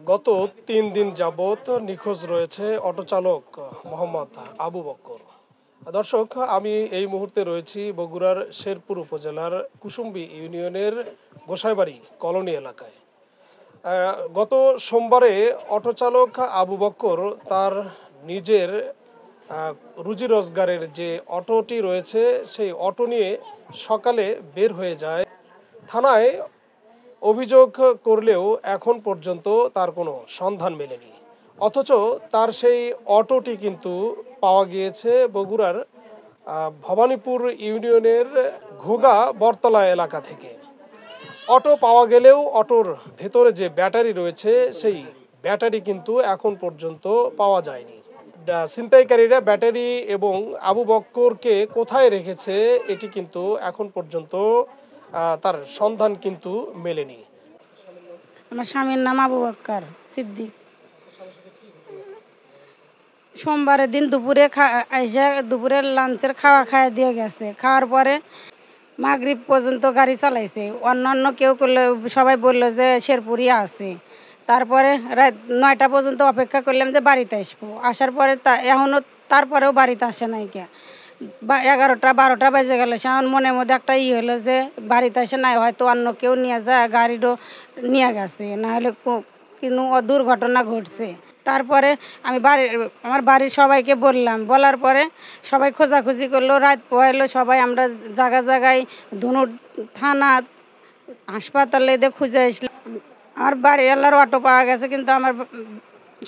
গত ৩ দিন যাবৎ নিখোঁজ রয়েছে অটোচালক মোহাম্মদ আবু বক্কর। দর্শক, আমি এই মুহূর্তে রয়েছি বগুড়ার শেরপুর উপজেলার কুসুম্বী ইউনিয়নের গোসাইবাড়ি কলোনি এলাকায়। গত সোমবারে অটোচালক আবু বক্কর তার নিজের রুজি রোজগারের যে অটোটি রয়েছে সেই অটো নিয়ে সকালে বের হয়ে যায়। থানায় অভিযোগ করলেও এখন পর্যন্ত তার কোনো সন্ধান মেলেনি। অথচ তার সেই অটোটি কিন্তু পাওয়া গিয়েছে বগুড়ার ভবানীপুর ইউনিয়নের ঘোগা বরতলা এলাকা থেকে। অটো পাওয়া গেলেও অটোর ভেতরে যে ব্যাটারি রয়েছে সেই ব্যাটারি কিন্তু এখন পর্যন্ত পাওয়া যায়নি। ছিনতাইকারীরা ব্যাটারি এবং আবু বক্করকে কোথায় রেখেছে এটি কিন্তু এখন পর্যন্ত তার সন্ধান কিন্তু মেলেনি। আমার স্বামীর নাম আবু বক্কর সিদ্দিক। সোমবারের দিন দুপুরে দুপুরের লাঞ্চের খাওয়া খাইয়ে দিয়ে গেছে। খাওয়ার পরে মাগরিব পর্যন্ত গাড়ি চালাইছে। অন্যান্য কেউ করলে সবাই বললো যে শেরপুরই আছে। তারপরে রাত 9টা পর্যন্ত অপেক্ষা করলাম যে বাড়িতে আসবো। আসার পরে এখনও তারপরেও বাড়িতে আসে নাই কে। 11টা 12টা বেজে গেল। আমার মনের মধ্যে একটা হলো যে বাড়িতে আসে নাই, হয়তো অন্য কেউ নিয়ে যায়, গাড়িরও নিয়ে গেছে, না হলে কোনো দুর্ঘটনা ঘটছে। তারপরে আমি আমার বাড়ির সবাইকে বললাম, বলার পরে সবাই খোঁজাখুঁজি করলো, রাত পোহাইলো, সবাই আমরা জায়গায় ধুনু থানা হাসপাতালে দিয়ে খুঁজে আসলাম। আমার বাড়িওয়ালার অটো পাওয়া গেছে, কিন্তু আমার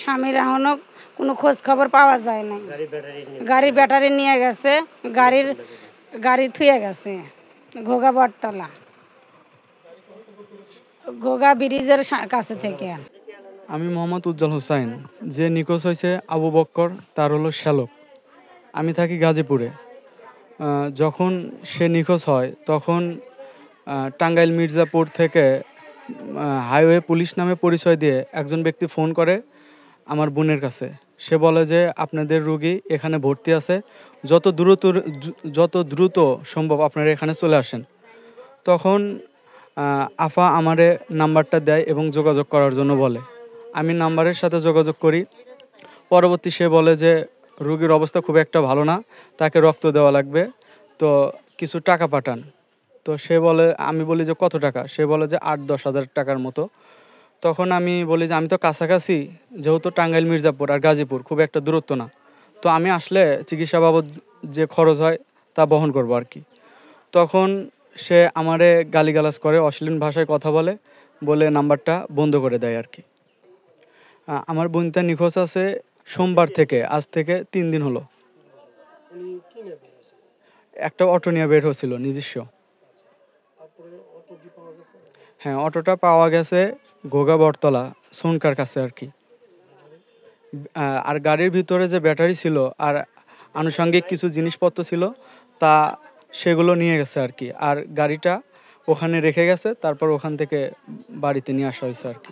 স্বামীর এখনও কোনো খোঁজ খবর পাওয়া যায় না। গাড়ির ব্যাটারি নিয়ে গেছে, গাড়ি থুয়ে গেছে ঘোগা বটতলা, ঘোগা ব্রিজের কাছে থেকে। আমি মোহাম্মদ উজ্জ্বল হোসাইন। যে নিখোঁজ হয়েছে আবু বক্কর, তার হলো শ্যালক। আমি থাকি গাজীপুরে। যখন সে নিখোঁজ হয় তখন টাঙ্গাইল মির্জাপুর থেকে হাইওয়ে পুলিশ নামে পরিচয় দিয়ে একজন ব্যক্তি ফোন করে আমার বোনের কাছে। সে বলে যে আপনাদের রোগী এখানে ভর্তি আছে, যত দ্রুত সম্ভব আপনারা এখানে চলে আসেন। তখন আফা আমারে নাম্বারটা দেয় এবং যোগাযোগ করার জন্য বলে। আমি নাম্বারের সাথে যোগাযোগ করি। পরবর্তী সে বলে যে রোগীর অবস্থা খুব একটা ভালো না, তাকে রক্ত দেওয়া লাগবে, তো কিছু টাকা পাঠান। তো আমি বলি যে কত টাকা? সে বলে যে 8-10 হাজার টাকার মতো। তখন আমি বলি যে আমি তো কাছাকাছি, যেহেতু টাঙ্গাইল মির্জাপুর আর গাজীপুর খুব একটা দূরত্ব না, তো আমি আসলে চিকিৎসা বাবদ যে খরচ হয় তা বহন করবো আর কি। তখন সে আমারে গালিগালাজ করে, অশ্লীল ভাষায় কথা বলে নাম্বারটা বন্ধ করে দেয় আর কি। আমার বোনটা নিখোঁজ আছে সোমবার থেকে, আজ থেকে 3 দিন হলো। একটা অটো নিয়ে বের হয়েছিল নিজস্ব। হ্যাঁ, অটোটা পাওয়া গেছে ঘোগা বটতলা সোনকার কাছে আর কি। আর গাড়ির ভিতরে যে ব্যাটারি ছিল আর আনুষঙ্গিক কিছু জিনিসপত্র ছিল তা সেগুলো নিয়ে গেছে আর কি। আর গাড়িটা ওখানে রেখে গেছে, তারপর ওখান থেকে বাড়িতে নিয়ে আসা হয়েছে আর কি।